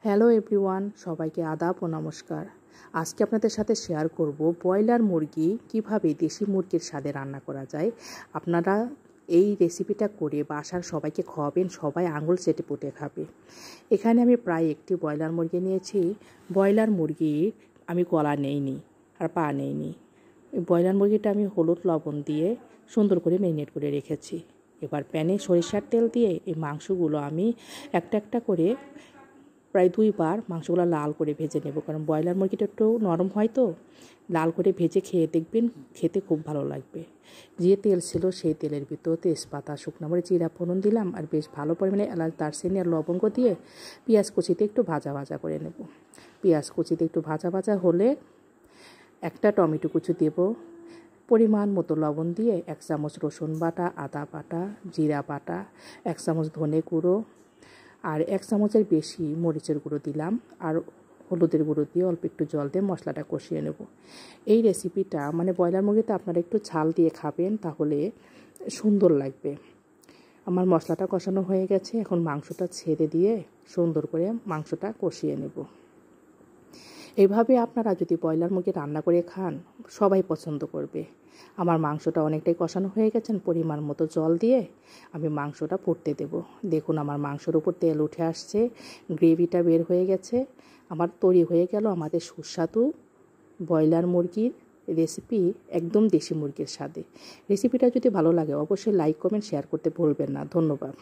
Hello everyone, সবাইকে আদাব ও নমস্কার। আজকে আপনাদের সাথে শেয়ার করব ব্রয়লার মুরগি কিভাবে দেশি মুরগির স্বাদে রান্না করা যায়। আপনারা এই রেসিপিটা করে বাসার সবাইকে খাওয়াবেন, সবাই আঙুল চেটে পুটে খাবে। এখানে আমি প্রায় একটি ব্রয়লার মুরগি নিয়েছি। ব্রয়লার মুরগির আমি গলা নেইনি আর পা নেইনি। ব্রয়লার মুরগিটা আমি হলুদ লবণ দিয়ে সুন্দর করে ম্যারিনেট করে রেখেছি। এবার প্যানে সরিষার তেল দিয়ে এই মাংসগুলো আমি একটা একটা করে প্রায় 2 বার মাংসগুলো লাল করে ভেজে নেব, কারণ ব্রয়লার মুরগিটা একটু নরম হয় তো। লাল করে ভেজে খেয়ে দেখবেন, খেতে খুব ভালো লাগবে। যে তেল ছিল সেই তেলের ভিতর তেজপাতা, শুকনো মরিচ, জিরা ফোড়ন দিলাম আর বেশ ভালো পরিমাণে এলাচ, দারচিনি আর লবঙ্গ দিয়ে পেঁয়াজ কুচিতে একটু ভাজা ভাজা করে নেব। পেঁয়াজ কুচিতে একটু ভাজা ভাজা হলে একটা টমেটো কুচি দেব, পরিমাণ মতো লবণ দিয়ে 1 চামচ রসুন বাটা, আদা বাটা, জিরা বাটা, 1 চামচ ধনে গুঁড়ো আর 1 চামচের বেশি মরিচের গুঁড়ো দিলাম, আর হলুদের গুঁড়ো দিয়ে অল্প একটু জল দিয়ে মশলাটা কষিয়ে নেব। এই রেসিপিটা ব্রয়লার মুরগিতে আপনারা একটু ঝাল দিয়ে খাবেন, তাহলে সুন্দর লাগবে। আমার মশলাটা কষানো হয়ে গেছে, এখন মাংসটা ছেড়ে দিয়ে সুন্দর করে মাংসটা কষিয়ে নেব। এইভাবে আপনারা যদি ব্রয়লার মুরগি রান্না করে খান, সবাই পছন্দ করবে। আমার মাংসটা অনেকটাই কষানো হয়ে গেছেন, পরিমাণ মতো জল দিয়ে আমি মাংসটা ফুটতে দেব। দেখুন আমার মাংসের উপর তেল উঠে আসছে, গ্রেভিটা বের হয়ে গেছে। আমার তৈরি হয়ে গেল আমাদের সুস্বাদু ব্রয়লার মুরগির রেসিপি, একদম দেশি মুরগির স্বাদে। রেসিপিটা যদি ভালো লাগে অবশ্যই লাইক, কমেন্ট, শেয়ার করতে ভুলবেন না। ধন্যবাদ।